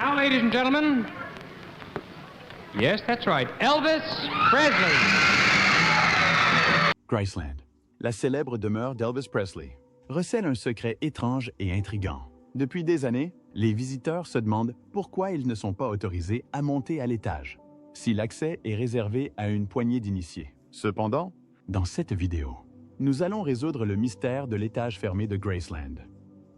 Now, ladies and gentlemen, yes, that's right, Elvis Presley. Graceland, la célèbre demeure d'Elvis Presley, recèle un secret étrange et intrigant. Depuis des années, les visiteurs se demandent pourquoi ils ne sont pas autorisés à monter à l'étage, si l'accès est réservé à une poignée d'initiés. Cependant, dans cette vidéo, nous allons résoudre le mystère de l'étage fermé de Graceland.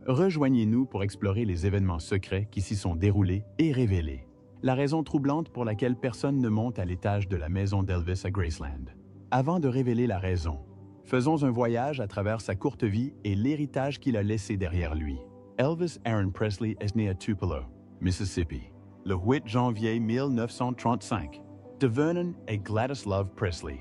Rejoignez-nous pour explorer les événements secrets qui s'y sont déroulés et révélés. La raison troublante pour laquelle personne ne monte à l'étage de la maison d'Elvis à Graceland. Avant de révéler la raison, faisons un voyage à travers sa courte vie et l'héritage qu'il a laissé derrière lui. Elvis Aaron Presley est né à Tupelo, Mississippi, le 8 janvier 1935, de Vernon et Gladys Love Presley.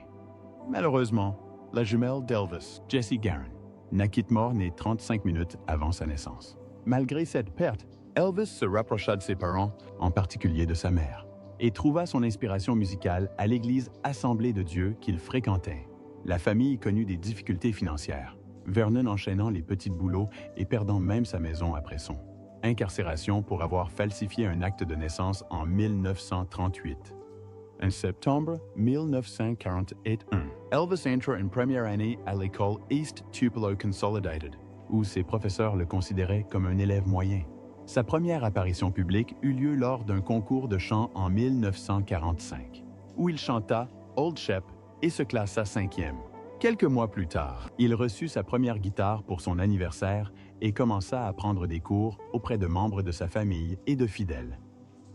Malheureusement, la jumelle d'Elvis, Jessie Garon, naquit mort née 35 minutes avant sa naissance. Malgré cette perte, Elvis se rapprocha de ses parents, en particulier de sa mère, et trouva son inspiration musicale à l'église Assemblée de Dieu qu'il fréquentait. La famille connut des difficultés financières, Vernon enchaînant les petits boulots et perdant même sa maison après son incarcération pour avoir falsifié un acte de naissance en 1938. En septembre 1941, Elvis entra une première année à l'école East Tupelo Consolidated, où ses professeurs le considéraient comme un élève moyen. Sa première apparition publique eut lieu lors d'un concours de chant en 1945, où il chanta Old Shep et se classa 5e. Quelques mois plus tard, il reçut sa première guitare pour son anniversaire et commença à prendre des cours auprès de membres de sa famille et de fidèles.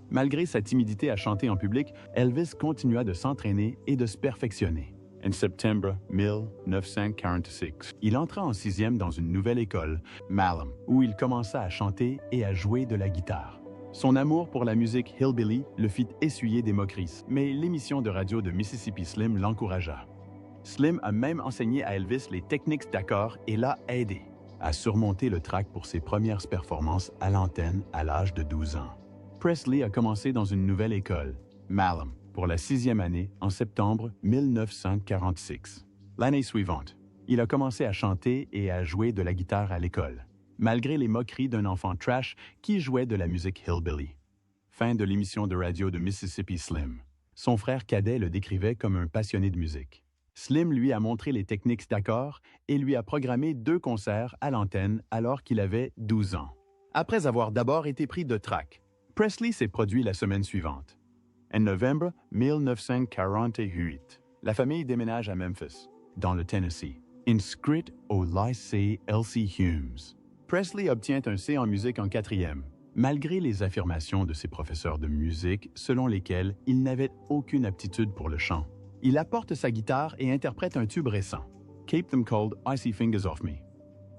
Malgré sa timidité à chanter en public, Elvis continua de s'entraîner et de se perfectionner. En septembre 1946, il entra en 6e dans une nouvelle école, Malham, où il commença à chanter et à jouer de la guitare. Son amour pour la musique hillbilly le fit essuyer des moqueries, mais l'émission de radio de Mississippi Slim l'encouragea. Slim a même enseigné à Elvis les techniques d'accords et l'a aidé à surmonter le trac pour ses premières performances à l'antenne à l'âge de 12 ans. Presley a commencé dans une nouvelle école, Malham, pour la 6e année en septembre 1946. L'année suivante, il a commencé à chanter et à jouer de la guitare à l'école, malgré les moqueries d'un enfant trash qui jouait de la musique hillbilly. Fin de l'émission de radio de Mississippi Slim. Son frère cadet le décrivait comme un passionné de musique. Slim lui a montré les techniques d'accords et lui a programmé 2 concerts à l'antenne alors qu'il avait 12 ans. Après avoir d'abord été pris de trac, Presley s'est produit la semaine suivante. En novembre 1948, la famille déménage à Memphis, dans le Tennessee, inscrite au lycée Elsie Humes. Presley obtient un C en musique en 4e, malgré les affirmations de ses professeurs de musique selon lesquelles il n'avait aucune aptitude pour le chant. Il apporte sa guitare et interprète un tube récent, Keep Them Cold, Icy Fingers Off Me.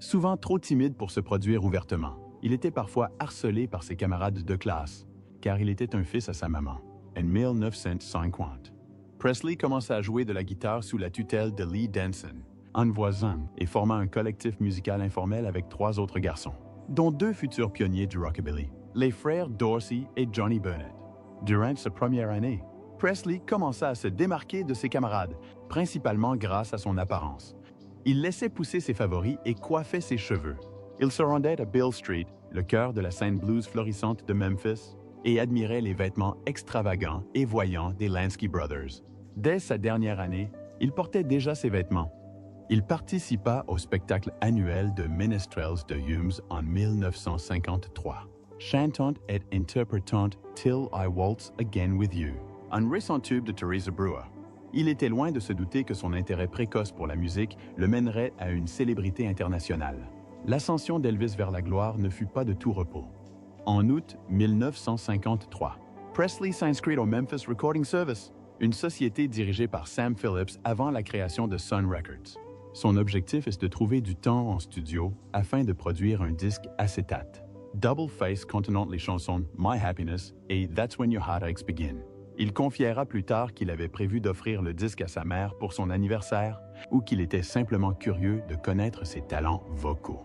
Souvent trop timide pour se produire ouvertement, il était parfois harcelé par ses camarades de classe, car il était un fils à sa maman. En 1950, Presley commença à jouer de la guitare sous la tutelle de Lee Denson, un voisin, et forma un collectif musical informel avec 3 autres garçons, dont 2 futurs pionniers du rockabilly, les frères Dorsey et Johnny Burnett. Durant sa première année, Presley commença à se démarquer de ses camarades, principalement grâce à son apparence. Il laissait pousser ses favoris et coiffait ses cheveux. Il se rendait à Beale Street, le cœur de la scène blues florissante de Memphis, et admirait les vêtements extravagants et voyants des Lansky Brothers. Dès sa dernière année, il portait déjà ces vêtements. Il participa au spectacle annuel de Minstrels de Humes en 1953, chantant et interprétant Till I Waltz Again With You, un récent tube de Teresa Brewer. Il était loin de se douter que son intérêt précoce pour la musique le mènerait à une célébrité internationale. L'ascension d'Elvis vers la gloire ne fut pas de tout repos. En août 1953, Presley s'inscrit au Memphis Recording Service, une société dirigée par Sam Phillips avant la création de Sun Records. Son objectif est de trouver du temps en studio afin de produire un disque acétate. Double Face contenant les chansons My Happiness et That's When Your Heartaches Begin. Il confiera plus tard qu'il avait prévu d'offrir le disque à sa mère pour son anniversaire ou qu'il était simplement curieux de connaître ses talents vocaux.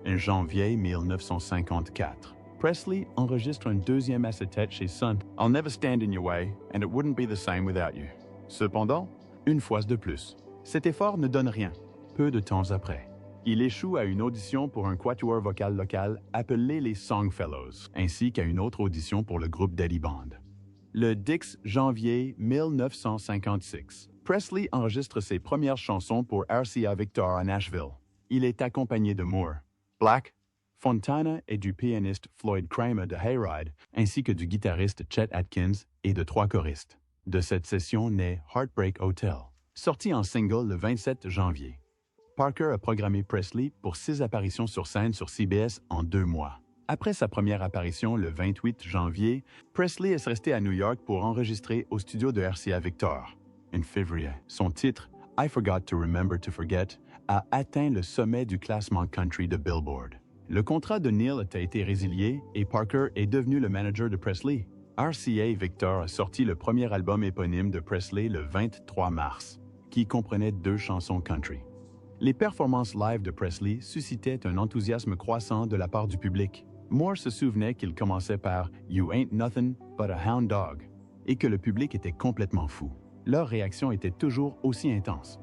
En janvier 1954, Presley enregistre un 2e acétate chez Sun, I'll Never Stand in Your Way and It Wouldn't Be the Same Without You. Cependant, une fois de plus, cet effort ne donne rien. Peu de temps après, Il échoue à une audition pour un quatuor vocal local appelé les Songfellows, ainsi qu'à une autre audition pour le groupe Daddy Bond. Le 10 janvier 1956, Presley enregistre ses premières chansons pour RCA Victor à Nashville. Il est accompagné de Moore, Black, Fontana et du pianiste Floyd Kramer de Hayride, ainsi que du guitariste Chet Atkins et de 3 choristes. De cette session naît Heartbreak Hotel, sorti en single le 27 janvier. Parker a programmé Presley pour 6 apparitions sur scène sur CBS en 2 mois. Après sa première apparition le 28 janvier, Presley est resté à New York pour enregistrer au studio de RCA Victor. En février, son titre « I Forgot to Remember to Forget » a atteint le sommet du classement country de Billboard. Le contrat de Neil a été résilié et Parker est devenu le manager de Presley. RCA Victor a sorti le premier album éponyme de Presley le 23 mars, qui comprenait 2 chansons country. Les performances live de Presley suscitaient un enthousiasme croissant de la part du public. Moore se souvenait qu'il commençait par « You ain't nothing but a hound dog » et que le public était complètement fou. Leur réaction était toujours aussi intense.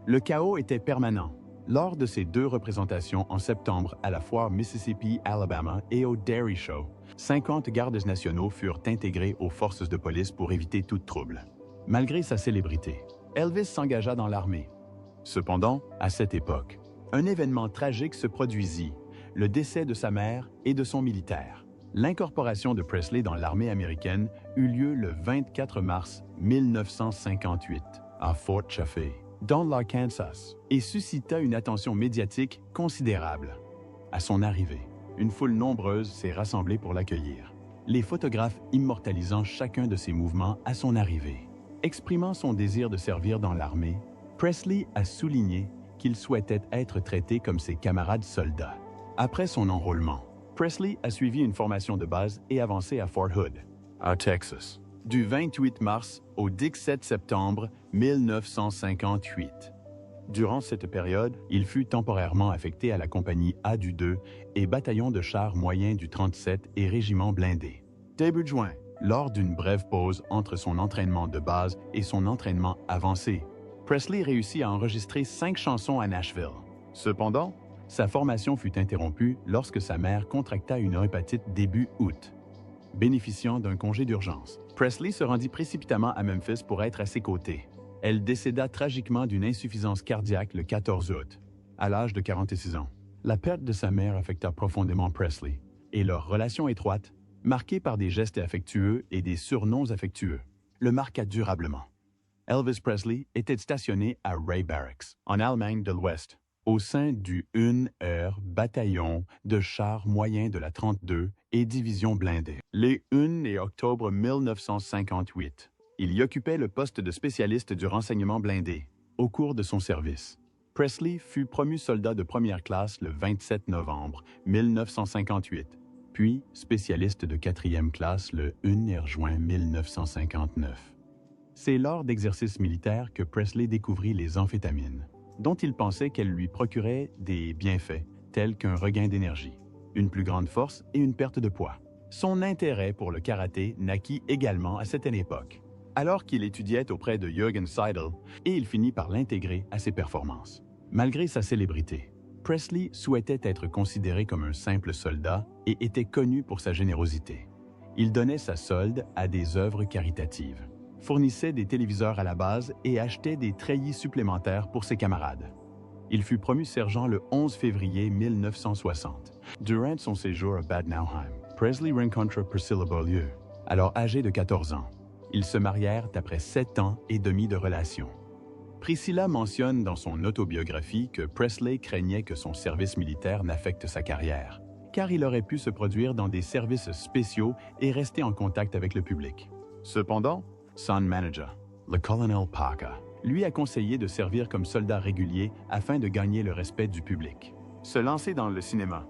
Le chaos était permanent. Lors de ces 2 représentations en septembre à la foire Mississippi, Alabama et au Dairy Show, 50 gardes nationaux furent intégrés aux forces de police pour éviter tout trouble. Malgré sa célébrité, Elvis s'engagea dans l'armée. Cependant, à cette époque, un événement tragique se produisit, le décès de sa mère et de son militaire. L'incorporation de Presley dans l'armée américaine eut lieu le 24 mars 1958 à Fort Chaffee, dans l'Arkansas, et suscita une attention médiatique considérable. À son arrivée, une foule nombreuse s'est rassemblée pour l'accueillir, les photographes immortalisant chacun de ses mouvements à son arrivée. Exprimant son désir de servir dans l'armée, Presley a souligné qu'il souhaitait être traité comme ses camarades soldats. Après son enrôlement, Presley a suivi une formation de base et avancé à Fort Hood, à Texas, du 28 mars au 17 septembre 1958. Durant cette période, il fut temporairement affecté à la compagnie A du 2 et bataillon de chars moyens du 37 et régiment blindé. Début juin, lors d'une brève pause entre son entraînement de base et son entraînement avancé, Presley réussit à enregistrer 5 chansons à Nashville. Cependant, sa formation fut interrompue lorsque sa mère contracta une hépatite début août. Bénéficiant d'un congé d'urgence, Presley se rendit précipitamment à Memphis pour être à ses côtés. Elle décéda tragiquement d'une insuffisance cardiaque le 14 août, à l'âge de 46 ans. La perte de sa mère affecta profondément Presley, et leur relation étroite, marquée par des gestes affectueux et des surnoms affectueux, le marqua durablement. Elvis Presley était stationné à Ray Barracks, en Allemagne de l'Ouest, au sein du 1er bataillon de chars moyens de la 32 et division blindée. Les 1 et octobre 1958, il y occupait le poste de spécialiste du renseignement blindé. Au cours de son service, Presley fut promu soldat de première classe le 27 novembre 1958, puis spécialiste de 4e classe le 1er juin 1959. C'est lors d'exercices militaires que Presley découvrit les amphétamines, dont il pensait qu'elles lui procuraient des bienfaits, tels qu'un regain d'énergie, une plus grande force et une perte de poids. Son intérêt pour le karaté naquit également à cette époque, alors qu'il étudiait auprès de Jürgen Seidel, et il finit par l'intégrer à ses performances. Malgré sa célébrité, Presley souhaitait être considéré comme un simple soldat et était connu pour sa générosité. Il donnait sa solde à des œuvres caritatives, fournissait des téléviseurs à la base et achetait des treillis supplémentaires pour ses camarades. Il fut promu sergent le 11 février 1960. Durant son séjour à Bad Nauheim, Presley rencontra Priscilla Beaulieu, alors âgée de 14 ans. Ils se marièrent après 7 ans et demi de relation. Priscilla mentionne dans son autobiographie que Presley craignait que son service militaire n'affecte sa carrière, car il aurait pu se produire dans des services spéciaux et rester en contact avec le public. Cependant, son manager, le colonel Parker, lui a conseillé de servir comme soldat régulier afin de gagner le respect du public. Se lancer dans le cinéma.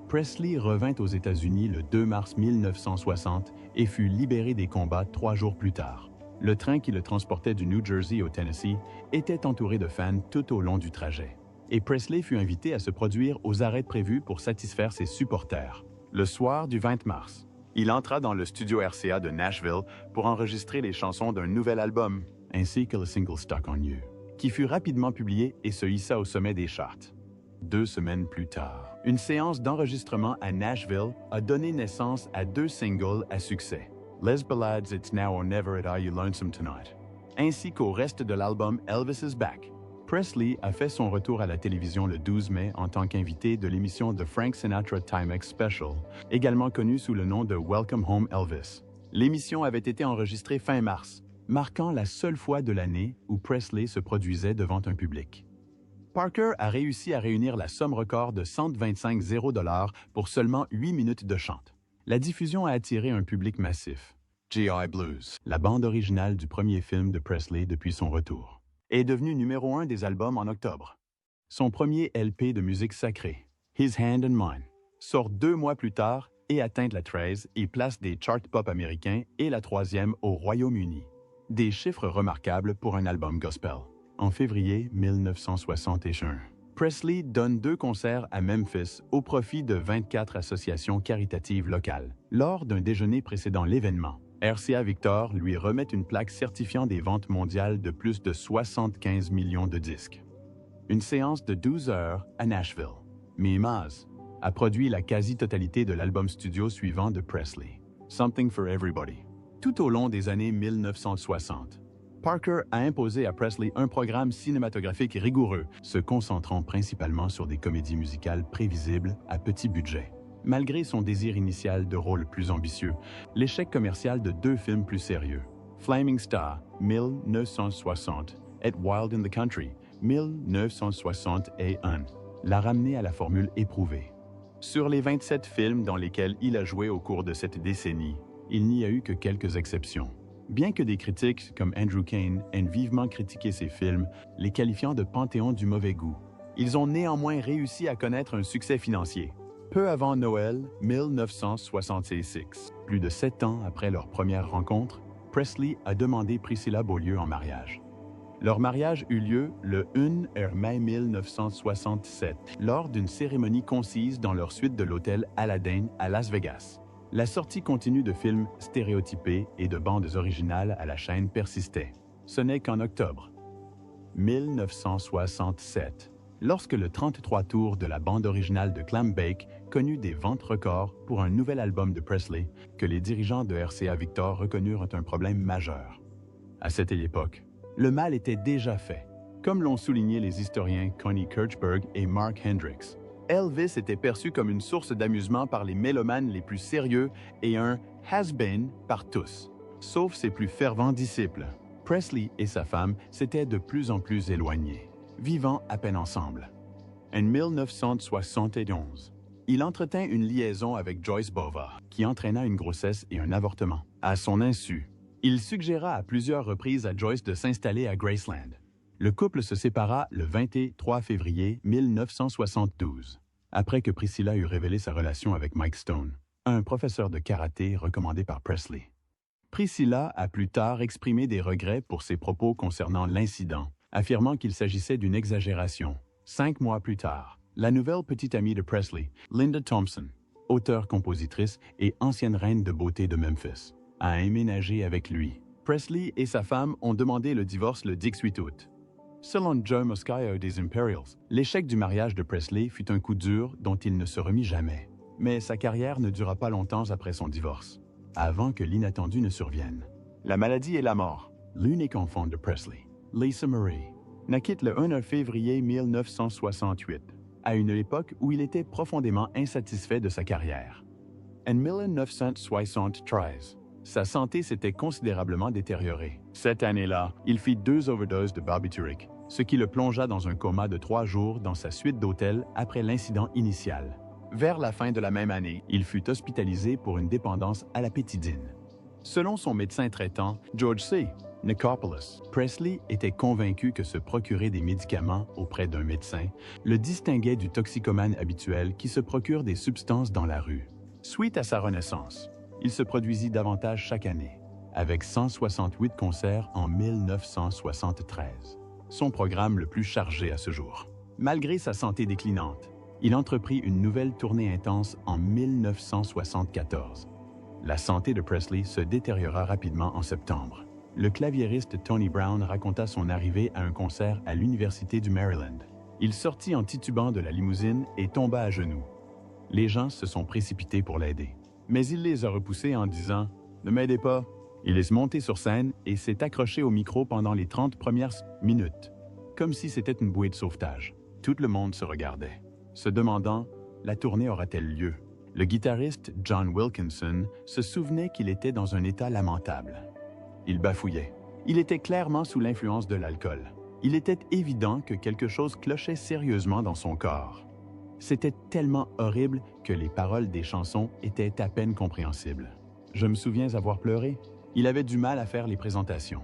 Presley revint aux États-Unis le 2 mars 1960 et fut libéré des combats 3 jours plus tard. Le train qui le transportait du New Jersey au Tennessee était entouré de fans tout au long du trajet. Et Presley fut invité à se produire aux arrêts prévus pour satisfaire ses supporters. Le soir du 20 mars, il entra dans le studio RCA de Nashville pour enregistrer les chansons d'un nouvel album, ainsi que le single Stuck on You, qui fut rapidement publié et se hissa au sommet des charts. 2 semaines plus tard. Une séance d'enregistrement à Nashville a donné naissance à 2 singles à succès, Les Ballades It's Now or Never at Are You Lonesome Tonight, ainsi qu'au reste de l'album Elvis is Back. Presley a fait son retour à la télévision le 12 mai en tant qu'invité de l'émission The Frank Sinatra Timex Special, également connue sous le nom de Welcome Home Elvis. L'émission avait été enregistrée fin mars, marquant la seule fois de l'année où Presley se produisait devant un public. Parker a réussi à réunir la somme record de 125 000 $ pour seulement 8 minutes de chant. La diffusion a attiré un public massif. G.I. Blues, la bande originale du premier film de Presley depuis son retour, est devenue numéro 1 des albums en octobre. Son premier LP de musique sacrée, His Hand in Mine, sort 2 mois plus tard et atteint la 13 et place des charts pop américains et la 3e au Royaume-Uni. Des chiffres remarquables pour un album gospel. En février 1961, Presley donne 2 concerts à Memphis au profit de 24 associations caritatives locales. Lors d'un déjeuner précédant l'événement, RCA Victor lui remet une plaque certifiant des ventes mondiales de plus de 75 millions de disques. Une séance de 12 heures à Nashville. Mimaz a produit la quasi-totalité de l'album studio suivant de Presley, Something for Everybody. Tout au long des années 1960, Parker a imposé à Presley un programme cinématographique rigoureux, se concentrant principalement sur des comédies musicales prévisibles à petit budget. Malgré son désir initial de rôle plus ambitieux, l'échec commercial de 2 films plus sérieux, Flaming Star, 1960, et Wild in the Country, 1961, l'a ramené à la formule éprouvée. Sur les 27 films dans lesquels il a joué au cours de cette décennie, il n'y a eu que quelques exceptions. Bien que des critiques comme Andrew Kane aient vivement critiqué ces films, les qualifiant de panthéon du mauvais goût, ils ont néanmoins réussi à connaître un succès financier. Peu avant Noël 1966, plus de 7 ans après leur première rencontre, Presley a demandé Priscilla Beaulieu en mariage. Leur mariage eut lieu le 1 mai 1967, lors d'une cérémonie concise dans leur suite de l'hôtel Aladdin à Las Vegas. La sortie continue de films stéréotypés et de bandes originales à la chaîne persistait. Ce n'est qu'en octobre 1967, lorsque le 33 tours de la bande originale de Clambake connut des ventes records pour un nouvel album de Presley, que les dirigeants de RCA Victor reconnurent un problème majeur. À cette époque, le mal était déjà fait, comme l'ont souligné les historiens Connie Kirchberg et Mark Hendricks. Elvis était perçu comme une source d'amusement par les mélomanes les plus sérieux et un « has-been » par tous, sauf ses plus fervents disciples. Presley et sa femme s'étaient de plus en plus éloignés, vivant à peine ensemble. En 1971, il entretint une liaison avec Joyce Bova, qui entraîna une grossesse et un avortement. À son insu, il suggéra à plusieurs reprises à Joyce de s'installer à Graceland. Le couple se sépara le 23 février 1972, après que Priscilla eut révélé sa relation avec Mike Stone, un professeur de karaté recommandé par Presley. Priscilla a plus tard exprimé des regrets pour ses propos concernant l'incident, affirmant qu'il s'agissait d'une exagération. 5 mois plus tard, la nouvelle petite amie de Presley, Linda Thompson, auteure-compositrice et ancienne reine de beauté de Memphis, a emménagé avec lui. Presley et sa femme ont demandé le divorce le 18 août. Selon Joe Moscato des Imperials, l'échec du mariage de Presley fut un coup dur dont il ne se remit jamais. Mais sa carrière ne dura pas longtemps après son divorce, avant que l'inattendu ne survienne. La maladie et la mort. L'unique enfant de Presley, Lisa Marie, naquit le 1 février 1968, à une époque où il était profondément insatisfait de sa carrière. En 1973, sa santé s'était considérablement détériorée. Cette année-là, il fit 2 overdoses de barbiturique, ce qui le plongea dans un coma de 3 jours dans sa suite d'hôtel après l'incident initial. Vers la fin de la même année, il fut hospitalisé pour une dépendance à la pétidine. Selon son médecin traitant, George C. Nicopolis, Presley était convaincu que se procurer des médicaments auprès d'un médecin le distinguait du toxicomane habituel qui se procure des substances dans la rue. Suite à sa renaissance, il se produisit davantage chaque année, avec 168 concerts en 1973, son programme le plus chargé à ce jour. Malgré sa santé déclinante, il entreprit une nouvelle tournée intense en 1974. La santé de Presley se détériora rapidement en septembre. Le claviériste Tony Brown raconta son arrivée à un concert à l'Université du Maryland. Il sortit en titubant de la limousine et tomba à genoux. Les gens se sont précipités pour l'aider. Mais il les a repoussés en disant « Ne m'aidez pas ». Il est monté sur scène et s'est accroché au micro pendant les 30 premières minutes, comme si c'était une bouée de sauvetage. Tout le monde se regardait, se demandant « La tournée aura-t-elle lieu ?» Le guitariste John Wilkinson se souvenait qu'il était dans un état lamentable. Il bafouillait. Il était clairement sous l'influence de l'alcool. Il était évident que quelque chose clochait sérieusement dans son corps. C'était tellement horrible que les paroles des chansons étaient à peine compréhensibles. Je me souviens avoir pleuré. Il avait du mal à faire les présentations.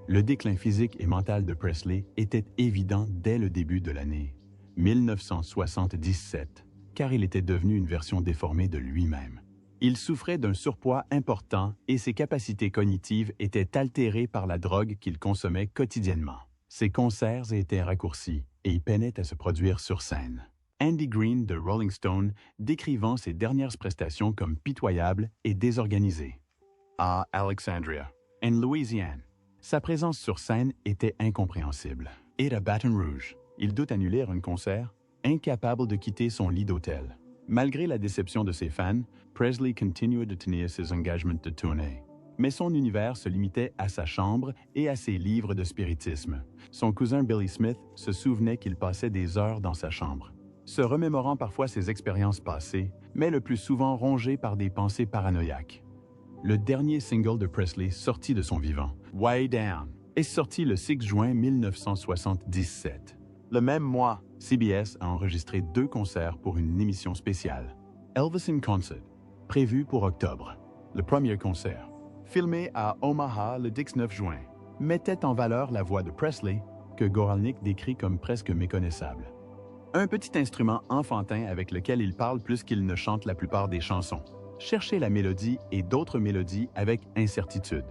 Le déclin physique et mental de Presley était évident dès le début de l'année 1977, car il était devenu une version déformée de lui-même. Il souffrait d'un surpoids important et ses capacités cognitives étaient altérées par la drogue qu'il consommait quotidiennement. Ses concerts étaient raccourcis et il peinait à se produire sur scène. Andy Green de Rolling Stone décrivant ses dernières prestations comme pitoyables et désorganisées. À Alexandria, en Louisiane, sa présence sur scène était incompréhensible. Et à Baton Rouge, il dut annuler un concert, incapable de quitter son lit d'hôtel. Malgré la déception de ses fans, Presley continuait de tenir ses engagements de tournée. Mais son univers se limitait à sa chambre et à ses livres de spiritisme. Son cousin Billy Smith se souvenait qu'il passait des heures dans sa chambre, se remémorant parfois ses expériences passées, mais le plus souvent rongé par des pensées paranoïaques. Le dernier single de Presley sorti de son vivant, Way Down, est sorti le 6 juin 1977. Le même mois, CBS a enregistré 2 concerts pour une émission spéciale. Elvis in Concert, prévu pour octobre. Le premier concert, filmé à Omaha le 19 juin, mettait en valeur la voix de Presley, que Goralnik décrit comme presque méconnaissable. Un petit instrument enfantin avec lequel il parle plus qu'il ne chante la plupart des chansons. Chercher la mélodie et d'autres mélodies avec incertitude,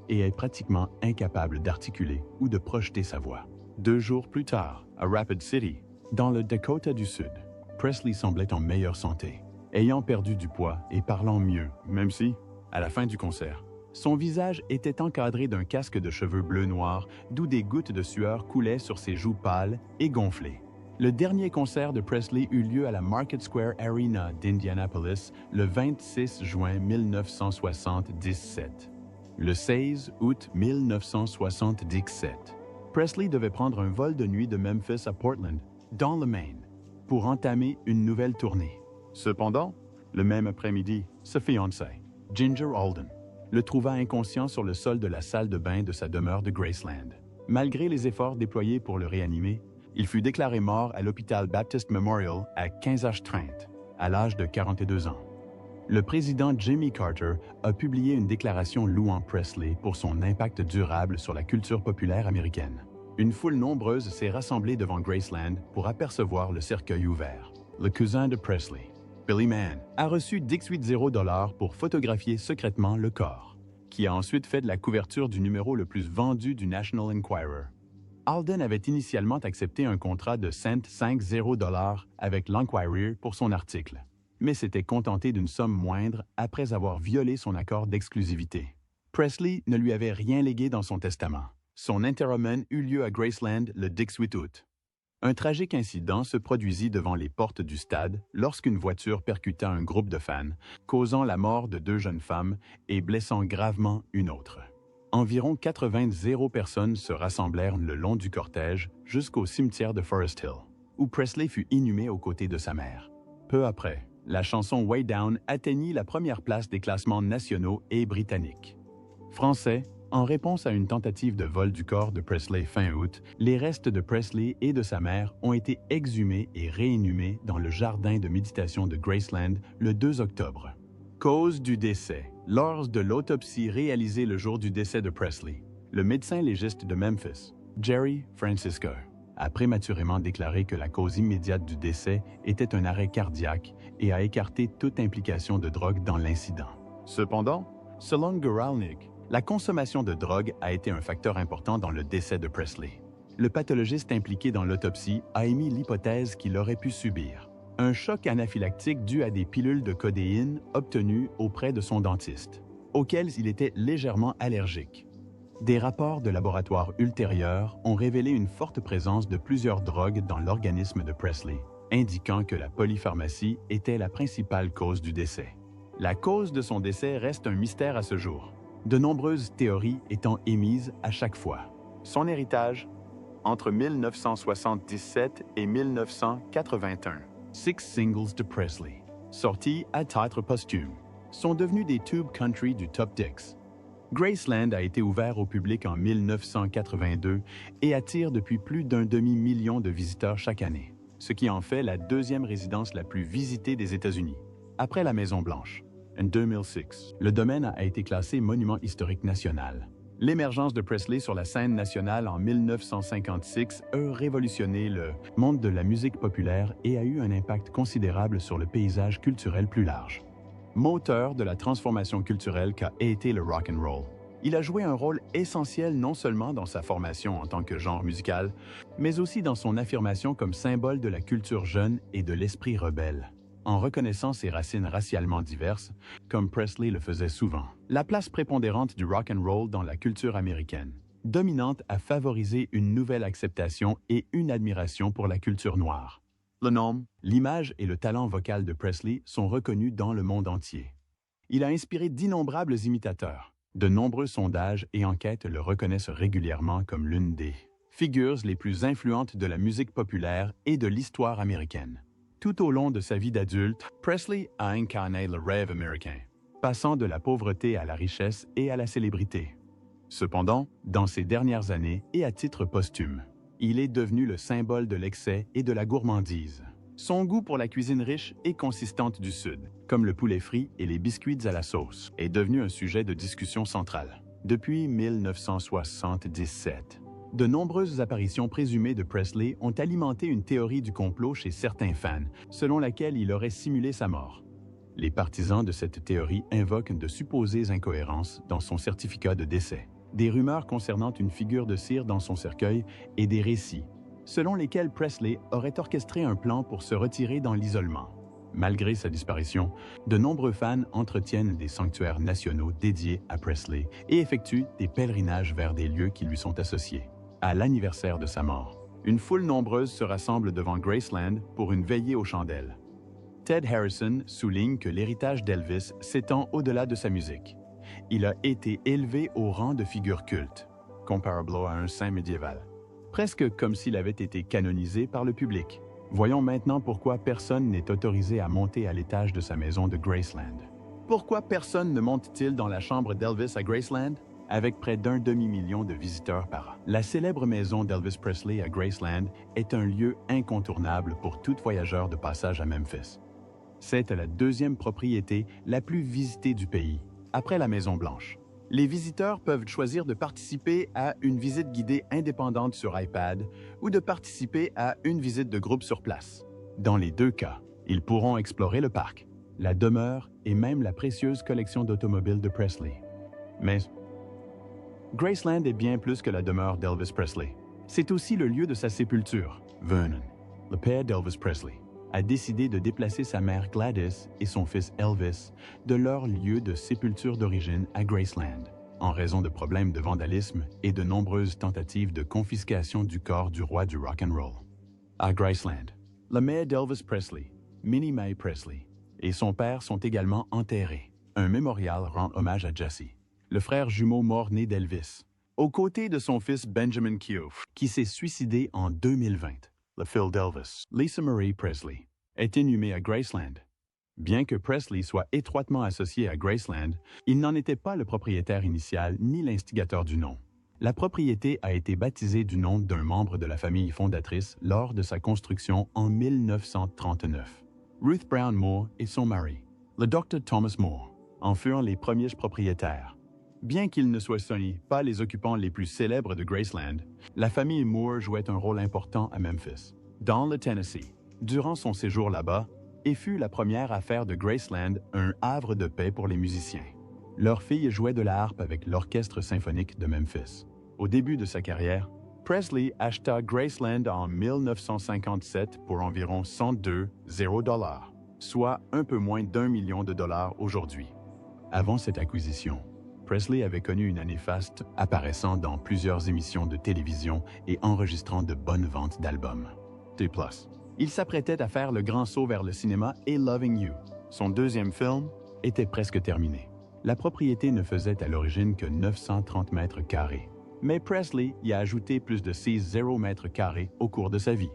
et est pratiquement incapable d'articuler ou de projeter sa voix. 2 jours plus tard, à Rapid City, dans le Dakota du Sud, Presley semblait en meilleure santé, ayant perdu du poids et parlant mieux, même si, à la fin du concert, son visage était encadré d'un casque de cheveux bleu-noir, d'où des gouttes de sueur coulaient sur ses joues pâles et gonflées. Le dernier concert de Presley eut lieu à la Market Square Arena d'Indianapolis le 26 juin 1977. Le 16 août 1977, Presley devait prendre un vol de nuit de Memphis à Portland, dans le Maine, pour entamer une nouvelle tournée. Cependant, le même après-midi, sa fiancée, Ginger Alden, le trouva inconscient sur le sol de la salle de bain de sa demeure de Graceland. Malgré les efforts déployés pour le réanimer, il fut déclaré mort à l'hôpital Baptist Memorial à 15h30, à l'âge de 42 ans. Le président Jimmy Carter a publié une déclaration louant Presley pour son impact durable sur la culture populaire américaine. Une foule nombreuse s'est rassemblée devant Graceland pour apercevoir le cercueil ouvert. Le cousin de Presley, Billy Mann, a reçu $18,0 pour photographier secrètement le corps, qui a ensuite fait de la couverture du numéro le plus vendu du National Enquirer. Alden avait initialement accepté un contrat de $50 avec l'Enquirer pour son article, mais s'était contenté d'une somme moindre après avoir violé son accord d'exclusivité. Presley ne lui avait rien légué dans son testament. Son interment eut lieu à Graceland le 18 août. Un tragique incident se produisit devant les portes du stade lorsqu'une voiture percuta un groupe de fans, causant la mort de 2 jeunes femmes et blessant gravement une autre. Environ 80 personnes se rassemblèrent le long du cortège jusqu'au cimetière de Forest Hill, où Presley fut inhumé aux côtés de sa mère. Peu après, la chanson Way Down atteignit la première place des classements nationaux et britanniques. Français, en réponse à une tentative de vol du corps de Presley fin août, les restes de Presley et de sa mère ont été exhumés et réinhumés dans le jardin de méditation de Graceland le 2 octobre. Cause du décès. Lors de l'autopsie réalisée le jour du décès de Presley, le médecin légiste de Memphis, Jerry Francisco, a prématurément déclaré que la cause immédiate du décès était un arrêt cardiaque et a écarté toute implication de drogue dans l'incident. Cependant, selon Goralnik, la consommation de drogue a été un facteur important dans le décès de Presley. Le pathologiste impliqué dans l'autopsie a émis l'hypothèse qu'il aurait pu subir un choc anaphylactique dû à des pilules de codéine obtenues auprès de son dentiste, auxquelles il était légèrement allergique. Des rapports de laboratoire ultérieurs ont révélé une forte présence de plusieurs drogues dans l'organisme de Presley, indiquant que la polypharmacie était la principale cause du décès. La cause de son décès reste un mystère à ce jour, de nombreuses théories étant émises à chaque fois. Son héritage, entre 1977 et 1981, 6 singles de Presley, sortis à titre posthume, sont devenus des tubes country du top 10. Graceland a été ouvert au public en 1982 et attire depuis plus d'un demi-million de visiteurs chaque année, ce qui en fait la deuxième résidence la plus visitée des États-Unis, après la Maison-Blanche. En 2006, le domaine a été classé monument historique national. L'émergence de Presley sur la scène nationale en 1956 a révolutionné le monde de la musique populaire et a eu un impact considérable sur le paysage culturel plus large. Moteur de la transformation culturelle qu'a été le rock and roll, il a joué un rôle essentiel non seulement dans sa formation en tant que genre musical, mais aussi dans son affirmation comme symbole de la culture jeune et de l'esprit rebelle. En reconnaissant ses racines racialement diverses, comme Presley le faisait souvent. La place prépondérante du rock and roll dans la culture américaine, dominante à favoriser une nouvelle acceptation et une admiration pour la culture noire. Le nom, l'image et le talent vocal de Presley sont reconnus dans le monde entier. Il a inspiré d'innombrables imitateurs. De nombreux sondages et enquêtes le reconnaissent régulièrement comme l'une des figures les plus influentes de la musique populaire et de l'histoire américaine. Tout au long de sa vie d'adulte, Presley a incarné le rêve américain, passant de la pauvreté à la richesse et à la célébrité. Cependant, dans ses dernières années et à titre posthume, il est devenu le symbole de l'excès et de la gourmandise. Son goût pour la cuisine riche et consistante du Sud, comme le poulet frit et les biscuits à la sauce, est devenu un sujet de discussion central. Depuis 1977, de nombreuses apparitions présumées de Presley ont alimenté une théorie du complot chez certains fans, selon laquelle il aurait simulé sa mort. Les partisans de cette théorie invoquent de supposées incohérences dans son certificat de décès, des rumeurs concernant une figure de cire dans son cercueil et des récits, selon lesquels Presley aurait orchestré un plan pour se retirer dans l'isolement. Malgré sa disparition, de nombreux fans entretiennent des sanctuaires nationaux dédiés à Presley et effectuent des pèlerinages vers des lieux qui lui sont associés. À l'anniversaire de sa mort, une foule nombreuse se rassemble devant Graceland pour une veillée aux chandelles. Ted Harrison souligne que l'héritage d'Elvis s'étend au-delà de sa musique. Il a été élevé au rang de figure culte, comparable à un saint médiéval, presque comme s'il avait été canonisé par le public. Voyons maintenant pourquoi personne n'est autorisé à monter à l'étage de sa maison de Graceland. Pourquoi personne ne monte-t-il dans la chambre d'Elvis à Graceland? Avec près d'un demi-million de visiteurs par an. La célèbre maison d'Elvis Presley à Graceland est un lieu incontournable pour tout voyageur de passage à Memphis. C'est la deuxième propriété la plus visitée du pays, après la Maison-Blanche. Les visiteurs peuvent choisir de participer à une visite guidée indépendante sur iPad ou de participer à une visite de groupe sur place. Dans les deux cas, ils pourront explorer le parc, la demeure et même la précieuse collection d'automobiles de Presley. Mais Graceland est bien plus que la demeure d'Elvis Presley. C'est aussi le lieu de sa sépulture. Vernon, le père d'Elvis Presley, a décidé de déplacer sa mère Gladys et son fils Elvis de leur lieu de sépulture d'origine à Graceland, en raison de problèmes de vandalisme et de nombreuses tentatives de confiscation du corps du roi du rock and roll. À Graceland, la mère d'Elvis Presley, Minnie Mae Presley, et son père sont également enterrés. Un mémorial rend hommage à Jesse, le frère jumeau mort-né d'Elvis, aux côtés de son fils Benjamin Keough, qui s'est suicidé en 2020. Le fils d'Elvis, Lisa Marie Presley, est inhumé à Graceland. Bien que Presley soit étroitement associé à Graceland, il n'en était pas le propriétaire initial ni l'instigateur du nom. La propriété a été baptisée du nom d'un membre de la famille fondatrice lors de sa construction en 1939. Ruth Brown Moore et son mari, le Dr. Thomas Moore, en furent les premiers propriétaires. Bien qu'ils ne soient pas les occupants les plus célèbres de Graceland, la famille Moore jouait un rôle important à Memphis, dans le Tennessee, durant son séjour là-bas, et fut la première à faire de Graceland un havre de paix pour les musiciens. Leur fille jouait de la harpe avec l'Orchestre symphonique de Memphis. Au début de sa carrière, Presley acheta Graceland en 1957 pour environ 102,0 $, soit un peu moins d'1 million de dollars aujourd'hui. Avant cette acquisition, Presley avait connu une année faste, apparaissant dans plusieurs émissions de télévision et enregistrant de bonnes ventes d'albums. D+. Il s'apprêtait à faire le grand saut vers le cinéma et Loving You. Son deuxième film était presque terminé. La propriété ne faisait à l'origine que 930 mètres carrés. Mais Presley y a ajouté plus de 60 mètres carrés au cours de sa vie.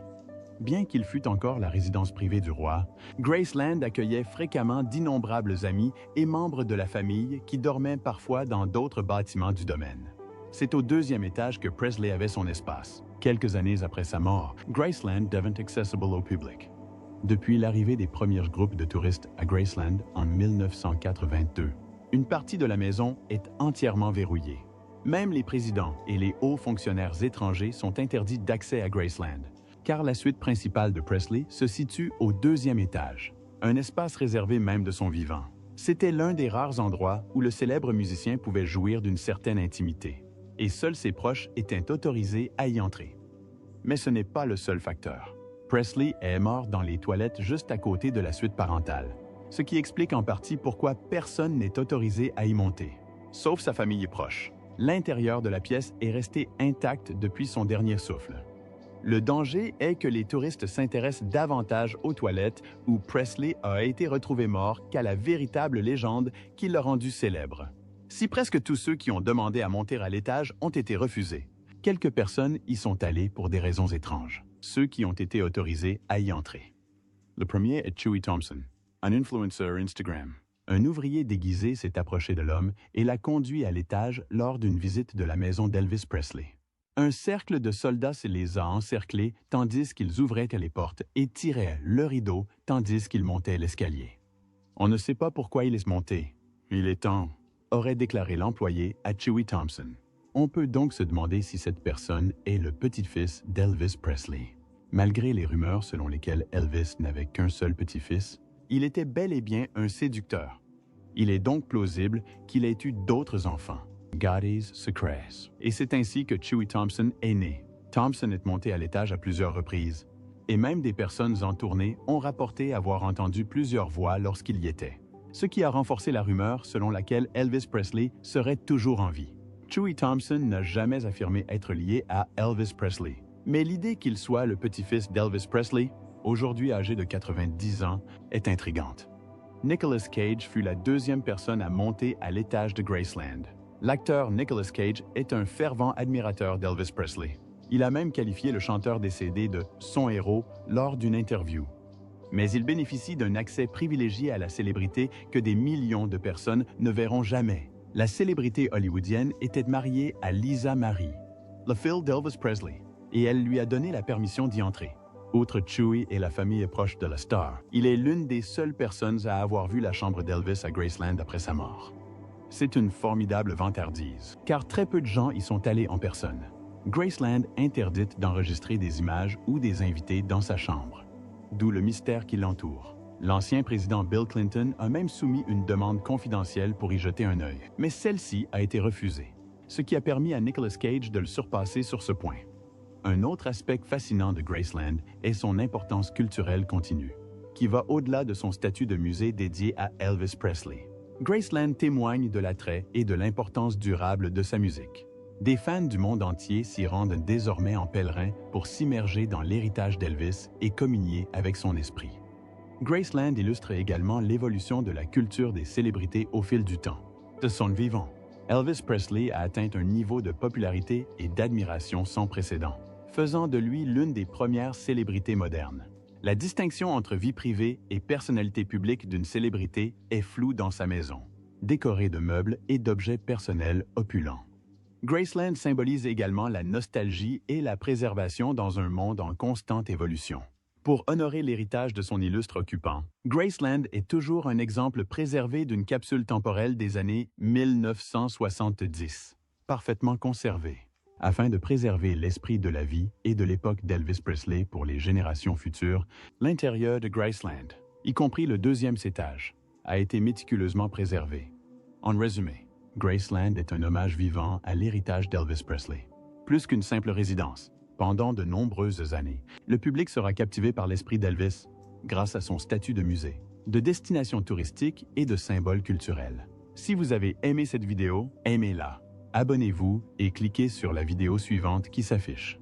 Bien qu'il fût encore la résidence privée du roi, Graceland accueillait fréquemment d'innombrables amis et membres de la famille qui dormaient parfois dans d'autres bâtiments du domaine. C'est au deuxième étage que Presley avait son espace. Quelques années après sa mort, Graceland devint accessible au public. Depuis l'arrivée des premiers groupes de touristes à Graceland en 1982, une partie de la maison est entièrement verrouillée. Même les présidents et les hauts fonctionnaires étrangers sont interdits d'accès à Graceland, car la suite principale de Presley se situe au deuxième étage, un espace réservé même de son vivant. C'était l'un des rares endroits où le célèbre musicien pouvait jouir d'une certaine intimité, et seuls ses proches étaient autorisés à y entrer. Mais ce n'est pas le seul facteur. Presley est mort dans les toilettes juste à côté de la suite parentale, ce qui explique en partie pourquoi personne n'est autorisé à y monter, sauf sa famille proche. L'intérieur de la pièce est resté intact depuis son dernier souffle. Le danger est que les touristes s'intéressent davantage aux toilettes où Presley a été retrouvé mort qu'à la véritable légende qui l'a rendu célèbre. Si presque tous ceux qui ont demandé à monter à l'étage ont été refusés, quelques personnes y sont allées pour des raisons étranges, ceux qui ont été autorisés à y entrer. Le premier est Chewie Thompson, un influencer Instagram. Un ouvrier déguisé s'est approché de l'homme et l'a conduit à l'étage lors d'une visite de la maison d'Elvis Presley. Un cercle de soldats se les a encerclés tandis qu'ils ouvraient les portes et tiraient le rideau tandis qu'ils montaient l'escalier. On ne sait pas pourquoi il est monté. Il est temps, aurait déclaré l'employé à Chewie Thompson. On peut donc se demander si cette personne est le petit-fils d'Elvis Presley. Malgré les rumeurs selon lesquelles Elvis n'avait qu'un seul petit-fils, il était bel et bien un séducteur. Il est donc plausible qu'il ait eu d'autres enfants. Goddy's Secrets. Et c'est ainsi que Chewie Thompson est né. Thompson est monté à l'étage à plusieurs reprises. Et même des personnes en tournée ont rapporté avoir entendu plusieurs voix lorsqu'il y était. Ce qui a renforcé la rumeur selon laquelle Elvis Presley serait toujours en vie. Chewie Thompson n'a jamais affirmé être lié à Elvis Presley. Mais l'idée qu'il soit le petit-fils d'Elvis Presley, aujourd'hui âgé de 90 ans, est intrigante. Nicolas Cage fut la deuxième personne à monter à l'étage de Graceland. L'acteur Nicolas Cage est un fervent admirateur d'Elvis Presley. Il a même qualifié le chanteur décédé de « son héros » lors d'une interview. Mais il bénéficie d'un accès privilégié à la célébrité que des millions de personnes ne verront jamais. La célébrité hollywoodienne était mariée à Lisa Marie, la fille d'Elvis Presley, et elle lui a donné la permission d'y entrer. Outre Chewie et la famille proche de la star, il est l'une des seules personnes à avoir vu la chambre d'Elvis à Graceland après sa mort. C'est une formidable vantardise, car très peu de gens y sont allés en personne. Graceland interdite d'enregistrer des images ou des invités dans sa chambre, d'où le mystère qui l'entoure. L'ancien président Bill Clinton a même soumis une demande confidentielle pour y jeter un œil, mais celle-ci a été refusée, ce qui a permis à Nicolas Cage de le surpasser sur ce point. Un autre aspect fascinant de Graceland est son importance culturelle continue, qui va au-delà de son statut de musée dédié à Elvis Presley. Graceland témoigne de l'attrait et de l'importance durable de sa musique. Des fans du monde entier s'y rendent désormais en pèlerin pour s'immerger dans l'héritage d'Elvis et communier avec son esprit. Graceland illustre également l'évolution de la culture des célébrités au fil du temps. De son vivant, Elvis Presley a atteint un niveau de popularité et d'admiration sans précédent, faisant de lui l'une des premières célébrités modernes. La distinction entre vie privée et personnalité publique d'une célébrité est floue dans sa maison, décorée de meubles et d'objets personnels opulents. Graceland symbolise également la nostalgie et la préservation dans un monde en constante évolution. Pour honorer l'héritage de son illustre occupant, Graceland est toujours un exemple préservé d'une capsule temporelle des années 1970, parfaitement conservée, afin de préserver l'esprit de la vie et de l'époque d'Elvis Presley pour les générations futures. L'intérieur de Graceland, y compris le deuxième étage, a été méticuleusement préservé. En résumé, Graceland est un hommage vivant à l'héritage d'Elvis Presley. Plus qu'une simple résidence, pendant de nombreuses années, le public sera captivé par l'esprit d'Elvis grâce à son statut de musée, de destination touristique et de symbole culturel. Si vous avez aimé cette vidéo, aimez-la. Abonnez-vous et cliquez sur la vidéo suivante qui s'affiche.